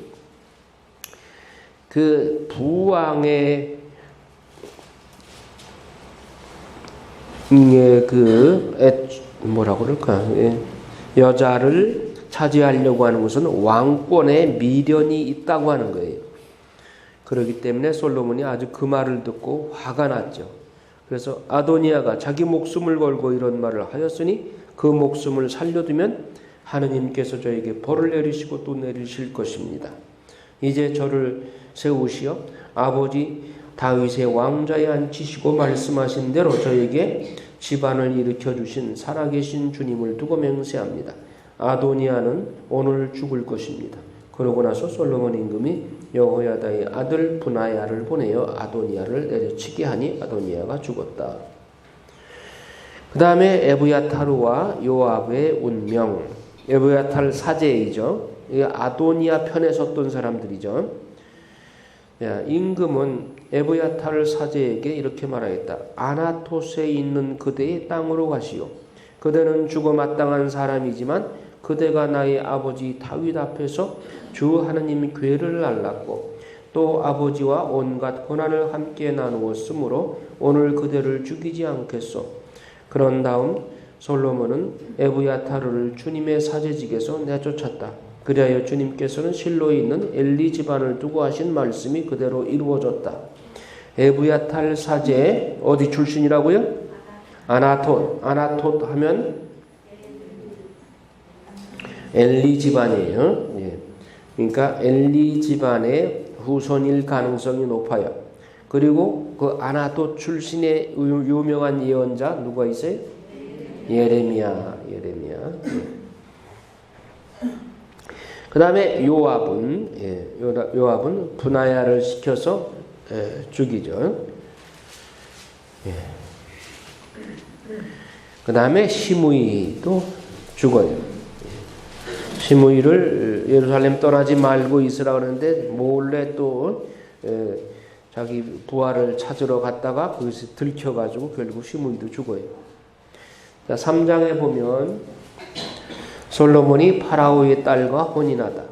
그 부왕의 뭐라고 그럴까? 여자를 차지하려고 하는 것은 왕권에 미련이 있다고 하는 거예요. 그렇기 때문에 솔로몬이 아주 그 말을 듣고 화가 났죠. 그래서 아도니아가 자기 목숨을 걸고 이런 말을 하였으니 그 목숨을 살려두면 하느님께서 저에게 벌을 내리시고 또 내리실 것입니다. 이제 저를 세우시어 아버지 다윗의 왕좌에 앉히시고 말씀하신 대로 저에게 집안을 일으켜 주신 살아계신 주님을 두고 맹세합니다. 아도니아는 오늘 죽을 것입니다. 그러고 나서 솔로몬 임금이 여호야다의 아들 브나야를 보내어 아도니아를 내려치게 하니 아도니아가 죽었다. 그 다음에 에브야타르와 요압의 운명. 에브야타르 사제이죠. 아도니아 편에 섰던 사람들이죠. 임금은 에브야타르 사제에게 이렇게 말하였다. 아나토스에 있는 그대의 땅으로 가시오. 그대는 죽어 마땅한 사람이지만 그대가 나의 아버지 다윗 앞에서 주 하느님 궤를 날랐고 또 아버지와 온갖 고난을 함께 나누었으므로 오늘 그대를 죽이지 않겠소. 그런 다음 솔로몬은 에브야타르를 주님의 사제직에서 내쫓았다. 그리하여 주님께서는 실로에 있는 엘리 집안을 두고 하신 말씀이 그대로 이루어졌다. 에브야탈 사제 어디 출신이라고요? 아나톳. 아나톳 하면 엘리 집안이에요. 예. 그러니까 엘리 집안의 후손일 가능성이 높아요. 그리고 그 아나톳 출신의 유명한 예언자 누가 있어요? 예레미야. 예. 그 다음에 요압은 브나야를 시켜서 죽이죠. 그 다음에 시므이도 죽어요. 시므이를 예루살렘 떠나지 말고 있으라 그러는데 몰래 또 자기 부하를 찾으러 갔다가 거기서 들켜가지고 결국 시므이도 죽어요. 자, 3장에 보면 솔로몬이 파라오의 딸과 혼인하다.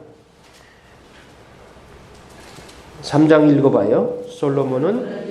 3장 읽어봐요. 솔로몬은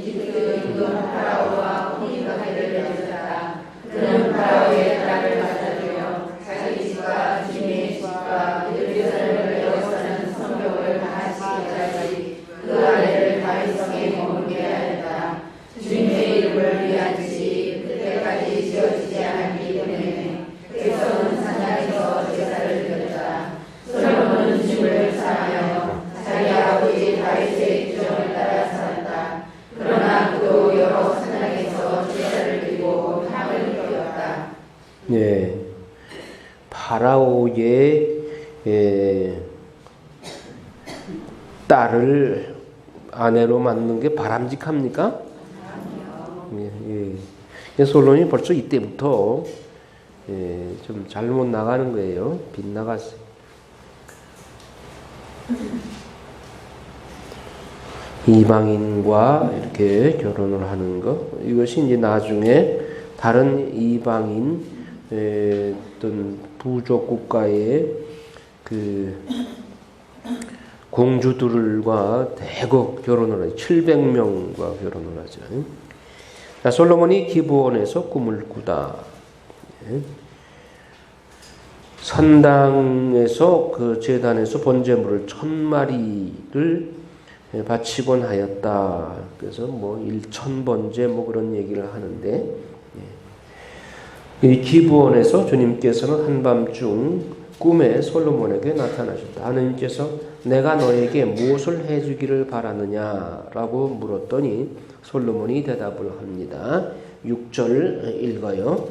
파라오와 혼인하기를 내셨다. 그는 파라오의 딸을 받아들여 자기 집과 주님의 집과 예루살렘을 에워싸는 성벽을 다하시기까지 그 아내를 다윗성에 머물게 하였다. 주님의 이름을 위한지 그때까지 지어지지 않았기 때문에 백성은 산당에서 제사를 드렸다. 솔로몬은 주를 사랑하여 자기 아버지 다윗의 규정을 따라 살았다. 그러나 그도 여러 산당에서 제사를 드리고 향을 피웠다. 예, 파라오의 딸을 아내로 만든 게 바람직합니까? 예. 솔로몬이 벌써 이때부터 좀 잘못 나가는 거예요. 빗나갔어요. 이방인과 이렇게 결혼을 하는 것, 이것이 이제 나중에 다른 이방인 어떤 부족 국가의 그 공주들과 대거 결혼을 하죠. 700명과 결혼을 하죠. 자, 솔로몬이 기브온에서 꿈을 꾸다. 산당에서 그 제단에서 번제물을 1000마리를 바치곤 하였다. 그래서 뭐 1000번제 뭐 그런 얘기를 하는데, 이 기브온에서 주님께서는 한밤중 꿈에 솔로몬에게 나타나셨다. 하느님께서 내가 너에게 무엇을 해주기를 바라느냐라고 물었더니 솔로몬이 대답을 합니다. 6절 읽어요.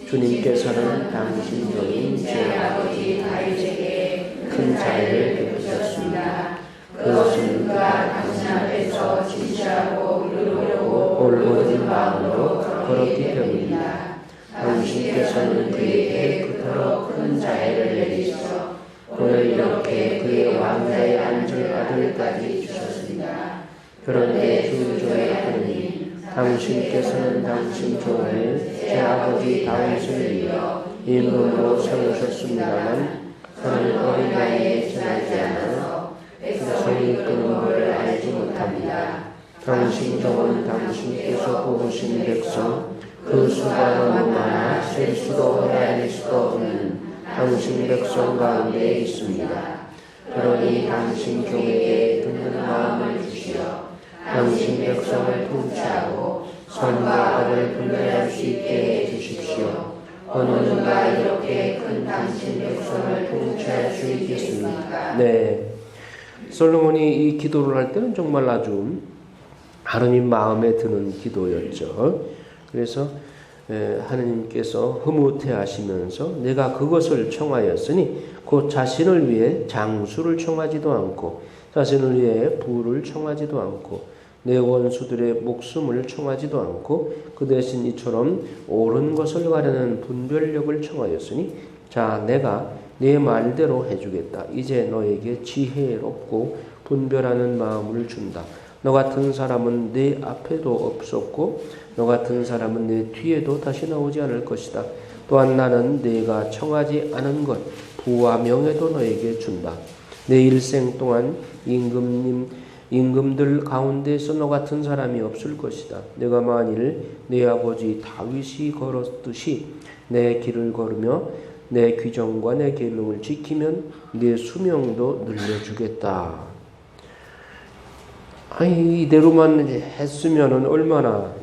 주님께서는 당신 종인 제 아버지 다윗에게 큰 자애를 베푸셨습니다. 그것은 그가 당신 앞에서 진실하고 의로우고 올바른 마음으로 걸었기 때문이다. 당신께서는 그에게 그토록 큰 자애를 내리셔 오늘 이렇게 그의 왕자에 앉을 아들까지 주셨습니다. 그런데 주 저의 하느님, 당신께서는 당신 종을 제 아버지 다윗을 이어 임금으로 세우셨습니다만 저는 어린 나이에 지나지 않아서 백성이 이끄는 것을 알지 못합니다. 당신 종은 당신께서 뽑으신 백성 그 수가 너무 많아 셀 수도 헤아릴 수도 없는 당신 백성 가운데 있습니다. 그러니 당신 종에게 듣는 마음을 주시어 당신 백성을 통치하고 선과 악을 분별할 수 있게 해주십시오. 어느 누가 이렇게 큰 당신 백성을 통치할 수 있겠습니까? 네, 솔로몬이 이 기도를 할 때는 정말 아주 하느님 마음에 드는 기도였죠. 그래서 하느님께서 흐뭇해하시면서 내가 그것을 청하였으니 곧 자신을 위해 장수를 청하지도 않고 자신을 위해 부를 청하지도 않고 내 원수들의 목숨을 청하지도 않고 그 대신 이처럼 옳은 것을 가르는 분별력을 청하였으니 자 내가 네 말대로 해주겠다. 이제 너에게 지혜롭고 분별하는 마음을 준다. 너 같은 사람은 내 앞에도 없었고 너 같은 사람은 내 뒤에도 다시 나오지 않을 것이다. 또한 나는 네가 청하지 않은 것 부와 명예도 너에게 준다. 내 일생 동안 임금들 가운데서 너 같은 사람이 없을 것이다. 내가 만일 네 아버지 다윗이 걸었듯이 내 길을 걸으며 내 규정과 내 계명을 지키면 네 수명도 늘려주겠다. 아니 이대로만 했으면 얼마나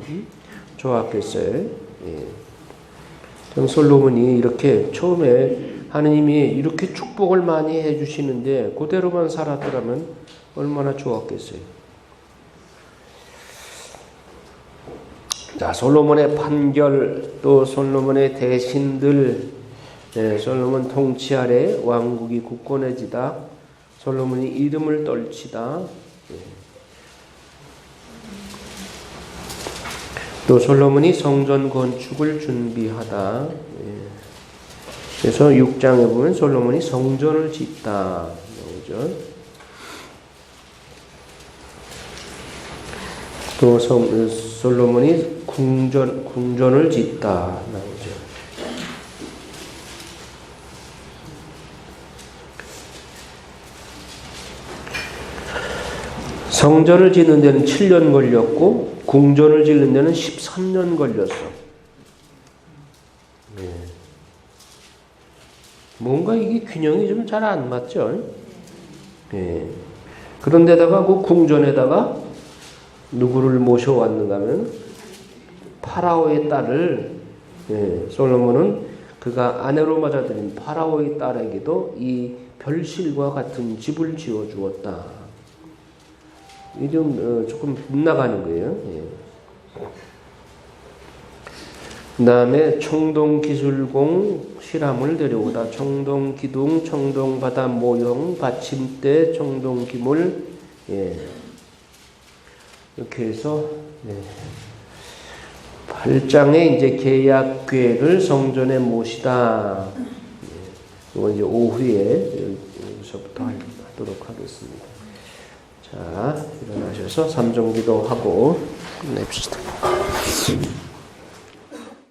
좋았겠어요. 예. 솔로몬이 이렇게 처음에 하느님이 이렇게 축복을 많이 해주시는데 그대로만 살았더라면 얼마나 좋았겠어요. 자, 솔로몬의 판결 또 솔로몬의 대신들, 솔로몬 통치 아래 왕국이 굳건해지다, 솔로몬이 이름을 떨치다, 또 솔로몬이 성전 건축을 준비하다. 그래서 6장에 보면 솔로몬이 성전을 짓다 나오죠. 또 솔로몬이 궁전을 짓다 나오죠. 성전을 짓는 데는 7년 걸렸고 궁전을 짓는 데는 13년 걸렸어. 네. 뭔가 이게 균형이 좀 잘 안 맞죠? 네. 그런데다가 그 궁전에다가 누구를 모셔왔는가 하면 파라오의 딸을, 솔로몬은 그가 아내로 맞아들인 파라오의 딸에게도 이 별실과 같은 집을 지어주었다. 이 좀 조금 빗나가는 거예요. 그 다음에 청동기술공 실함을 데려오다. 청동기둥, 청동바다 모형, 받침대, 청동기물, 이렇게 해서 8장에 이제 계약궤를 성전에 모시다. 이건 이제 오후에 여기서부터 하도록 하겠습니다. 자, 일어나셔서 삼정기도 하고 끝냅시다.